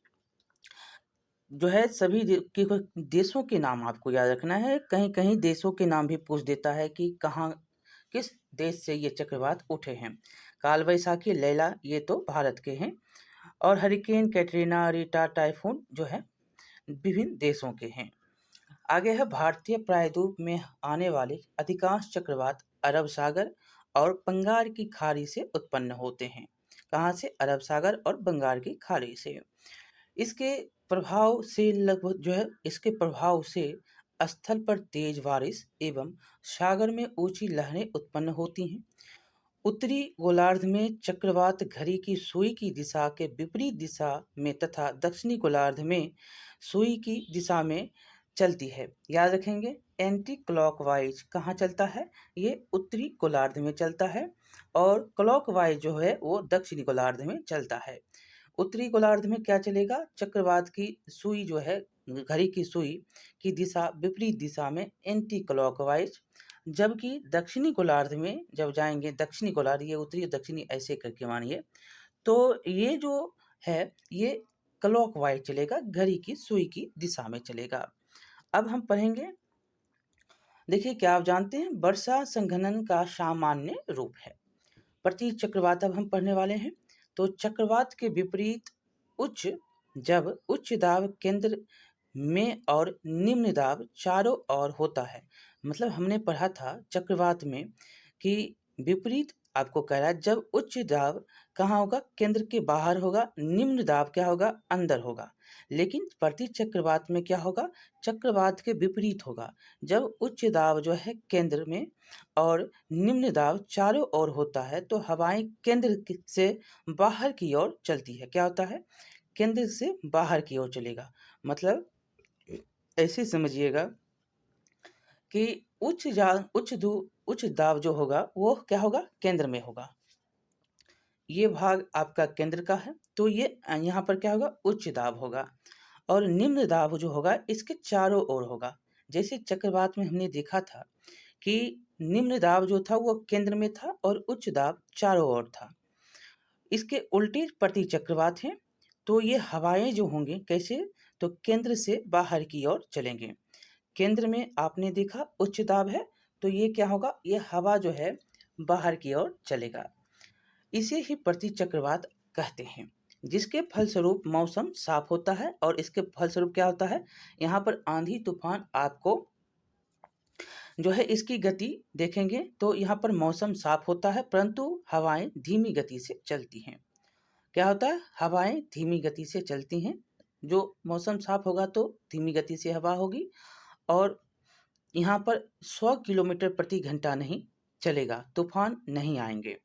जो है सभी देशों के नाम आपको याद रखना है। कहीं कहीं देशों के नाम भी पूछ देता है कि कहाँ किस देश से ये चक्रवात उठे हैं। काल वैशाखी, लैला ये तो भारत के हैं और हरिकेन, कैटरीना, रीटा, टाइफून जो है विभिन्न देशों के हैं। आगे है भारतीय प्रायद्वीप में आने वाले अधिकांश चक्रवात अरब सागर और बंगाल की खाड़ी से उत्पन्न होते हैं। कहाँ से? अरब सागर और बंगाल की खाड़ी से। इसके इसके प्रभाव से स्थल पर तेज बारिश एवं सागर में ऊंची लहरें उत्पन्न होती हैं। उत्तरी गोलार्ध में चक्रवात घड़ी की सुई की दिशा के विपरीत दिशा में तथा दक्षिणी गोलार्ध में सुई की दिशा में चलती है। याद रखेंगे, एंटी क्लॉकवाइज कहाँ चलता है? ये उत्तरी गोलार्ध में चलता है और क्लॉकवाइज जो है वो दक्षिणी गोलार्ध में चलता है। उत्तरी गोलार्ध में क्या चलेगा? चक्रवात की सुई जो है, घड़ी की सुई की दिशा विपरीत दिशा में एंटी क्लॉकवाइज, जबकि दक्षिणी गोलार्ध में जब जाएंगे, दक्षिणी गोलार्ध ये उत्तरी दक्षिणी ऐसे करके मानिए, तो ये जो है ये क्लॉकवाइज चलेगा, घड़ी की सुई की दिशा में चलेगा। अब हम पढ़ेंगे, देखिए क्या आप जानते हैं वर्षा संघनन का सामान्य रूप है। प्रति चक्रवात अब हम पढ़ने वाले हैं। तो चक्रवात के विपरीत जब उच्च दाब केंद्र में और निम्न दाब चारों ओर होता है। हमने पढ़ा था चक्रवात में कि विपरीत आपको कह रहा है, जब उच्च दाब कहाँ होगा? केंद्र के बाहर होगा, निम्न दाब क्या होगा? अंदर होगा। लेकिन प्रति चक्रवात में क्या होगा? चक्रवात के विपरीत होगा। जब उच्च दाब जो है केंद्र में और निम्न दाब चारों ओर होता है तो हवाएं केंद्र से बाहर की ओर चलती है। क्या होता है? केंद्र से बाहर की ओर चलेगा। ऐसे समझिएगा कि उच्च दाब जो होगा वो क्या होगा? केंद्र में होगा। ये भाग आपका केंद्र का है तो ये यहाँ पर क्या होगा? उच्च दाब होगा और निम्न दाब जो होगा इसके चारों ओर होगा। जैसे चक्रवात में हमने देखा था कि निम्न दाब जो था वो केंद्र में था और उच्च दाब चारों ओर था। इसके उल्टे प्रति चक्रवात हैं तो ये हवाएं जो होंगी कैसे? तो केंद्र से बाहर की ओर चलेंगे। केंद्र में आपने देखा उच्च दाब है तो ये क्या होगा? ये हवा जो है बाहर की ओर चलेगा। इसे ही प्रति चक्रवात कहते हैं, जिसके फलस्वरूप मौसम साफ होता है और इसके फलस्वरूप क्या होता है? यहाँ पर आंधी तूफान आपको जो है इसकी गति देखेंगे तो यहाँ पर मौसम साफ होता है, परंतु हवाएं धीमी गति से चलती हैं। क्या होता है? हवाएं धीमी गति से चलती हैं। जो मौसम साफ होगा तो धीमी गति से हवा होगी, और यहाँ पर 100 किलोमीटर प्रति घंटा नहीं चलेगा, तूफान नहीं आएंगे।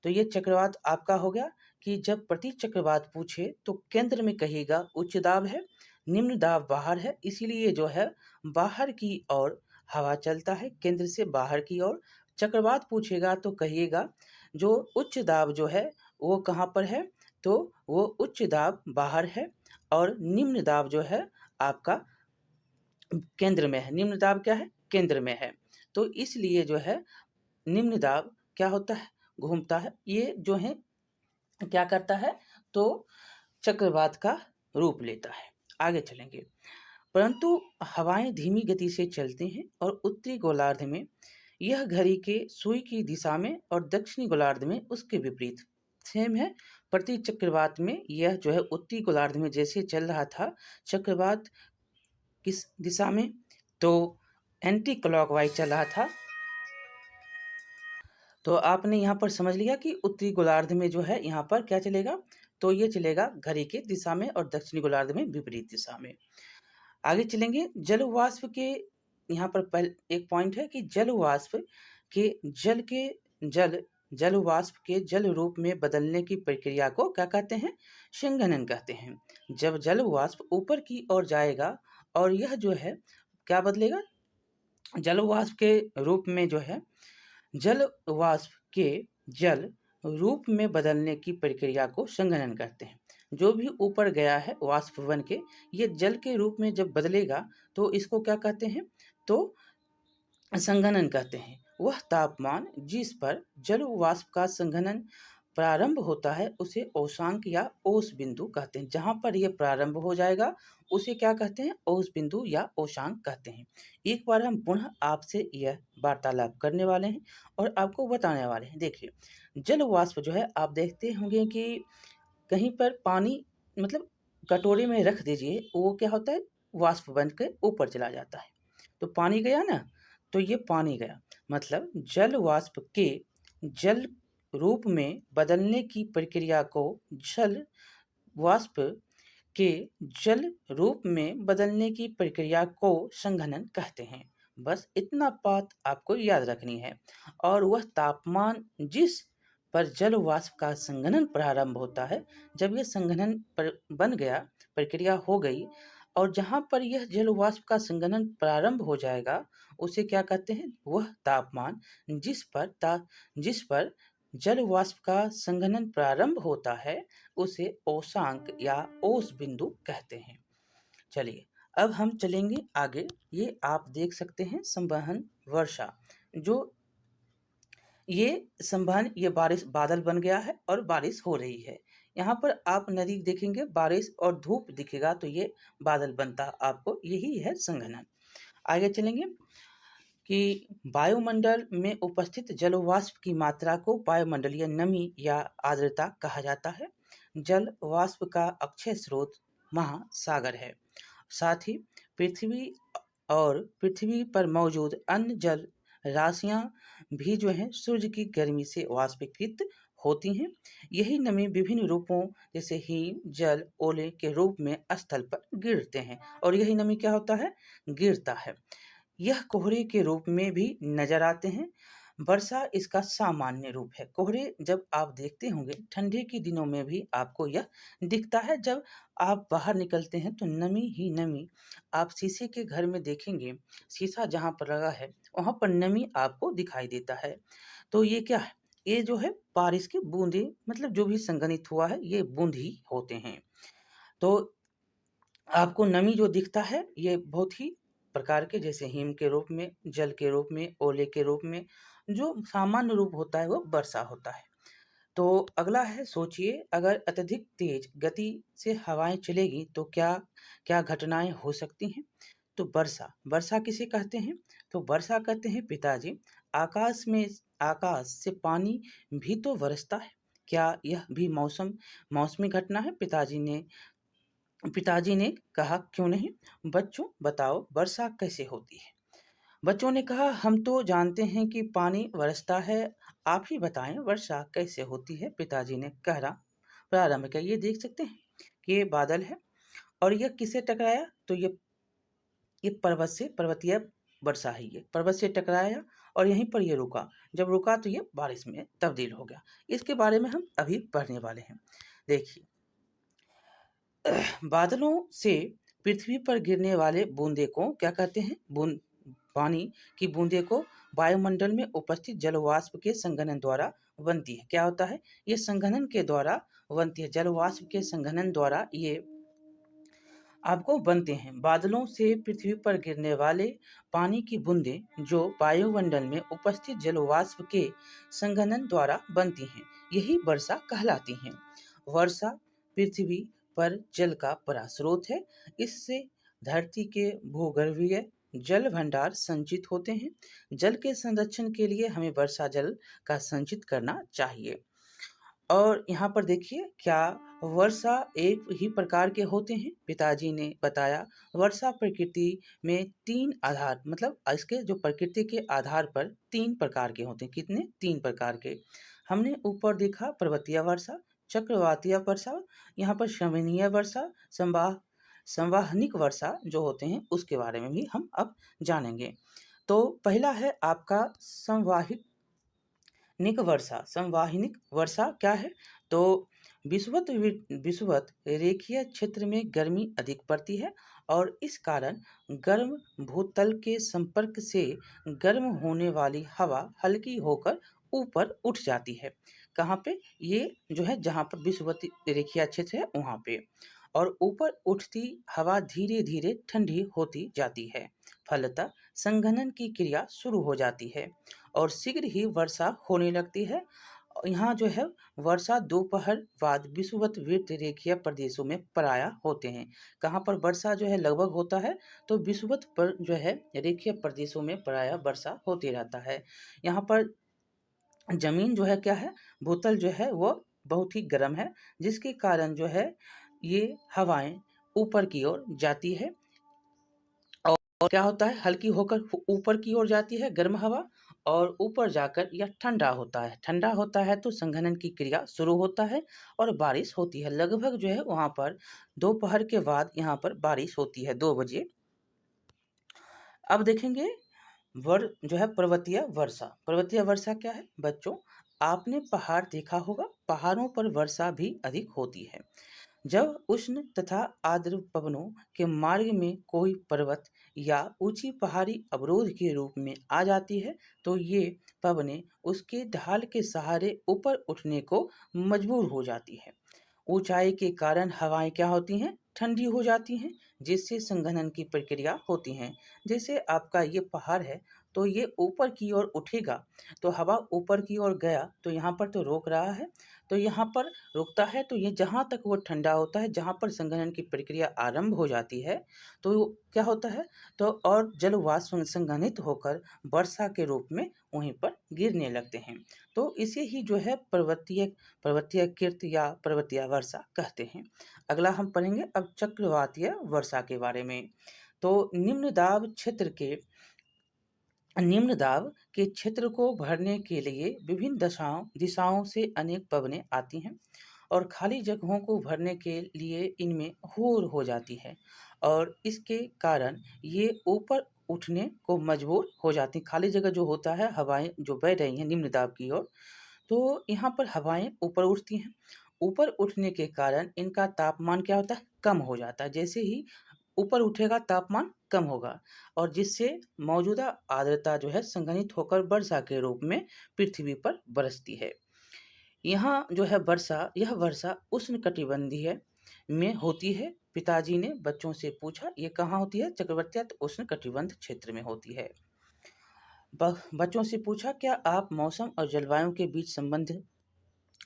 तो ये चक्रवात आपका हो गया कि जब प्रति चक्रवात पूछे तो केंद्र में कहिएगा उच्च दाब है, निम्न दाब बाहर है, इसीलिए जो है बाहर की ओर हवा चलता है, केंद्र से बाहर की ओर। चक्रवात पूछेगा तो कहिएगा जो उच्च दाब जो है वो कहाँ पर है, तो वो उच्च दाब बाहर है, और निम्न दाब जो है आपका केंद्र में है। निम्न दाब क्या है? केंद्र में है। तो इसलिए जो है निम्न दाब क्या होता है? घूमता है। ये जो है क्या करता है? तो चक्रवात का रूप लेता है। आगे चलेंगे। परंतु हवाएं धीमी गति से चलती हैं, और उत्तरी गोलार्ध में यह घड़ी के सुई की दिशा में, और दक्षिणी गोलार्ध में उसके विपरीत सेम है। प्रति चक्रवात में यह जो है उत्तरी गोलार्ध में जैसे चल रहा था चक्रवात किस दिशा में, तो एंटी क्लॉकवाइज चल रहा था। तो आपने यहाँ पर समझ लिया कि उत्तरी गोलार्ध में जो है यहाँ पर क्या चलेगा, तो ये चलेगा घड़ी के दिशा में, और दक्षिणी गोलार्ध में विपरीत दिशा में। आगे चलेंगे। जल वाष्प के यहाँ पर पहले एक पॉइंट है कि जल वाष्प के जल वाष्प के जल रूप में बदलने की प्रक्रिया को क्या कहते हैं? संघनन कहते हैं। जब जल वाष्प ऊपर की ओर जाएगा और यह जो है क्या बदलेगा? जल वाष्प के रूप में जो है जल वाष्प के जल रूप में बदलने की प्रक्रिया को संघनन कहते हैं। जो भी ऊपर गया है वाष्प बन के, ये जल के रूप में जब बदलेगा तो इसको क्या कहते हैं? तो संघनन कहते हैं। वह तापमान जिस पर जल वाष्प का संघनन प्रारंभ होता है उसे औशांक या ओस बिंदु कहते हैं। जहाँ पर यह प्रारंभ हो जाएगा उसे क्या कहते हैं? ओस बिंदु या औशांक कहते हैं। एक बार हम पुनः आपसे यह वार्तालाप करने वाले हैं और आपको बताने वाले हैं। देखिए, जल वाष्प जो है आप देखते होंगे कि कहीं पर पानी मतलब कटोरे में रख दीजिए, वो क्या होता है? वाष्प बन के ऊपर चला जाता है। तो पानी गया ना, तो ये पानी गया, मतलब जल वाष्प के जल रूप में बदलने की प्रक्रिया को जल वाष्प के जल रूप में बदलने की प्रक्रिया को संघनन कहते हैं। बस इतना बात आपको याद रखनी है। और वह तापमान जिस पर जल वाष्प का संघनन प्रारंभ होता है, जब यह संघनन बन गया, प्रक्रिया हो गई, और जहाँ पर यह जल वाष्प का संघनन प्रारंभ हो जाएगा उसे क्या कहते हैं? वह तापमान जिस पर जल वाष्प का संघनन प्रारंभ होता है उसे औशांक या ओस बिंदु कहते हैं। चलिए, अब हम चलेंगे आगे। ये आप देख सकते हैं संवहन वर्षा। जो ये संवहन, ये बारिश, बादल बन गया है और बारिश हो रही है। यहाँ पर आप नदी देखेंगे, बारिश और धूप दिखेगा तो ये बादल बनता आपको, यही है संघनन। आगे चलेंगे कि वायुमंडल में उपस्थित जल वाष्प की मात्रा को वायुमंडलीय नमी या आर्द्रता कहा जाता है। जल वाष्प का अक्षय स्रोत महासागर है। साथ ही पृथ्वी और पृथ्वी पर मौजूद अन्य जल राशियां भी जो हैं सूर्य की गर्मी से वाष्पीकृत होती हैं। यही नमी विभिन्न रूपों जैसे हिम, जल, ओले के रूप में स्थल पर गिरते हैं, और यही नमी क्या होता है? गिरता है। यह कोहरे के रूप में भी नजर आते हैं। वर्षा इसका सामान्य रूप है। कोहरे जब आप देखते होंगे ठंडी के दिनों में भी आपको यह दिखता है। जब आप बाहर निकलते हैं तो नमी ही नमी, आप शीशे के घर में देखेंगे, शीशा जहाँ पर लगा है वहाँ पर नमी आपको दिखाई देता है। तो ये क्या है? ये जो है बारिश की बूंदे, मतलब जो भी संघनित हुआ है ये बूंद ही होते हैं। तो आपको नमी जो दिखता है ये बहुत ही प्रकार के, जैसे हिम के रूप में, जल के रूप में, ओले के रूप में। जो सामान्य रूप होता है वो वर्षा होता है। तो अगला है, सोचिए अगर अत्यधिक तेज गति से हवाएं चलेगी तो क्या क्या घटनाएं हो सकती हैं? तो वर्षा, वर्षा किसे कहते हैं? तो वर्षा कहते हैं पिताजी आकाश से पानी भी तो बरसता है। क्या यह भी मौसमी घटना है? पिताजी ने कहा, क्यों नहीं बच्चों, बताओ वर्षा कैसे होती है? बच्चों ने कहा, हम तो जानते हैं कि पानी बरसता है, आप ही बताएं वर्षा कैसे होती है। पिताजी ने कहना प्रारंभ किया। ये देख सकते हैं कि ये बादल है और यह किससे टकराया, तो ये पर्वत से, पर्वतीय वर्षा है। ये पर्वत से टकराया और यहीं पर ये रुका। जब रुका तो ये बारिश में तब्दील हो गया। इसके बारे में हम अभी पढ़ने वाले हैं। देखिए, बादलों से पृथ्वी पर गिरने वाले बूंदे को क्या कहते हैं? बूंद पानी की बूंदे को वायुमंडल में उपस्थित जल वाष्प के संघनन द्वारा बनती है। क्या होता है? ये संघनन के द्वारा बनती है। जल वाष्प के संघनन द्वारा ये आपको बनते हैं। बादलों से पृथ्वी पर गिरने वाले पानी की बूंदें जो वायुमंडल में उपस्थित जल वाष्प के संघनन द्वारा बनती हैं, यही वर्षा कहलाती हैं। वर्षा पृथ्वी पर जल का बड़ा स्रोत है। इससे धरती के भूगर्भीय जल भंडार संचित होते हैं। जल के संरक्षण के लिए हमें वर्षा जल का संचित करना चाहिए। और यहाँ पर देखिए, क्या वर्षा एक ही प्रकार के होते हैं? पिताजी ने बताया, वर्षा प्रकृति में तीन आधार, मतलब इसके जो प्रकृति के आधार पर तीन प्रकार के होते हैं। कितने? तीन प्रकार के। हमने ऊपर देखा पर्वतीय वर्षा, चक्रवातीय वर्षा, यहाँ पर शमनीय वर्षा, संवाहनिक वर्षा जो होते हैं उसके बारे में भी हम अब जानेंगे। तो पहला है आपका संवाहिनिक वर्षा क्या है? तो विषुवत रेखीय क्षेत्र में गर्मी अधिक पड़ती है और इस कारण गर्म भूतल के संपर्क से गर्म होने वाली हवा हल्की होकर ऊपर उठ जाती है। कहाँ पे? ये जो है जहाँ पर विषुवत रेखीय क्षेत्र है वहाँ पे। और ऊपर उठती हवा धीरे धीरे ठंडी होती जाती है। फलतः संघनन की क्रिया शुरू हो जाती है और शीघ्र ही वर्षा होने लगती है। यहाँ जो है वर्षा दोपहर बाद विषुवत रेखीय प्रदेशों में प्राय होते हैं। कहाँ पर वर्षा जो है लगभग होता है? तो विषुवत पर जो है रेखीय प्रदेशों में प्राय वर्षा होते रहता है। यहाँ पर जमीन जो है क्या है? भूतल जो है वो बहुत ही गर्म है, जिसके कारण जो है ये हवाएं ऊपर की ओर जाती है और क्या होता है? हल्की होकर ऊपर की ओर जाती है गर्म हवा और ऊपर जाकर यह ठंडा होता है। ठंडा होता है तो संघनन की क्रिया शुरू होता है और बारिश होती है। लगभग जो है वहाँ पर दोपहर के बाद यहाँ पर बारिश होती है 2 बजे। अब देखेंगे जो है पर्वतीय वर्षा। पर्वतीय वर्षा क्या है? बच्चों, आपने पहाड़ देखा होगा, पहाड़ों पर वर्षा भी अधिक होती है। जब उष्ण तथा आर्द्र पवनों के मार्ग में कोई पर्वत या ऊंची पहाड़ी अवरोध के रूप में आ जाती है, तो ये पवनें उसके ढाल के सहारे ऊपर उठने को मजबूर हो जाती है। ऊंचाई के कारण हवाएं क्या होती हैं? ठंडी हो जाती हैं, जिससे संघनन की प्रक्रिया होती है। जैसे आपका ये पहाड़ है, तो ये ऊपर की ओर उठेगा, तो हवा ऊपर की ओर गया तो यहाँ पर तो रोक रहा है, तो यहाँ पर रुकता है, तो ये जहाँ तक वो ठंडा होता है, जहाँ पर संघनन की प्रक्रिया आरंभ हो जाती है, तो क्या होता है? तो और जल वाष्प संघनित होकर वर्षा के रूप में वहीं पर गिरने लगते हैं। तो इसे ही जो है पर्वतीय कृत या पर्वतीय वर्षा कहते हैं। अगला हम पढ़ेंगे अब चक्रवातीय वर्षा के बारे में। तो निम्न दाब के क्षेत्र को भरने के लिए विभिन्न दिशाओं से अनेक पवनें आती हैं और खाली जगहों को भरने के लिए इनमें होर हो जाती है और इसके कारण ये ऊपर उठने को मजबूर हो जाती हैं। खाली जगह जो होता है, हवाएं जो बह रही हैं निम्न दाब की ओर, तो यहाँ पर हवाएं ऊपर उठती हैं। ऊपर उठने के कारण इनका तापमान क्या होता है? कम हो जाता है। जैसे ही ऊपर उठेगा तापमान कम होगा और जिससे मौजूदा आर्द्रता जो है संघनित होकर वर्षा के रूप में पृथ्वी पर बरसती है। यहाँ जो है यह वर्षा उष्णकटिबंधीय में होती है। पिताजी ने बच्चों से पूछा, ये कहाँ होती है? चक्रवर्ती उष्णकटिबंध क्षेत्र में होती है। बच्चों से पूछा, क्या आप मौसम और जलवायु के बीच संबंध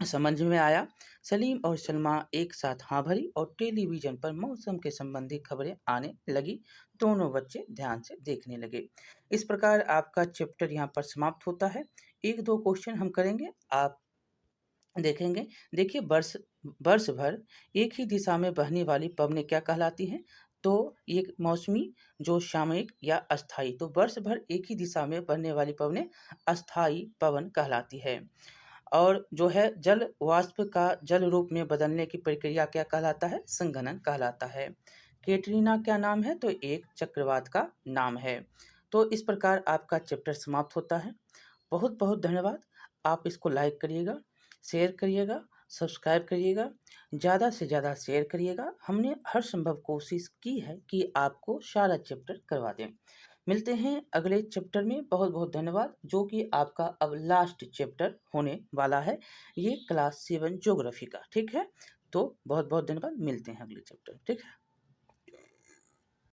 समझ में आया? सलीम और सलमा एक साथ हाँ भरी और टेलीविजन पर मौसम के संबंधी खबरें आने लगी। दोनों बच्चे ध्यान से देखने लगे। इस प्रकार आपका चैप्टर यहाँ पर समाप्त होता है। एक दो क्वेश्चन हम करेंगे, आप देखेंगे। देखिए, वर्ष भर एक ही दिशा में बहने वाली पवनें क्या कहलाती हैं? तो ये मौसमी जो सामयिक या अस्थायी, तो वर्ष भर एक ही दिशा में बहने वाली पवनें अस्थायी पवन कहलाती है। और जो है जल वाष्प का जल रूप में बदलने की प्रक्रिया क्या कहलाता है? संघनन कहलाता है। कैटरीना क्या नाम है? तो एक चक्रवात का नाम है। तो इस प्रकार आपका चैप्टर समाप्त होता है। बहुत बहुत धन्यवाद। आप इसको लाइक करिएगा, शेयर करिएगा, सब्सक्राइब करिएगा, ज़्यादा से ज़्यादा शेयर करिएगा। हमने हर संभव कोशिश की है कि आपको सारा चैप्टर करवा दें। मिलते हैं अगले चैप्टर में। बहुत बहुत धन्यवाद, जो कि आपका अब लास्ट चैप्टर होने वाला है, ये क्लास 7 ज्योग्राफी का। ठीक है, तो बहुत बहुत धन्यवाद। मिलते हैं अगले चैप्टर। ठीक है।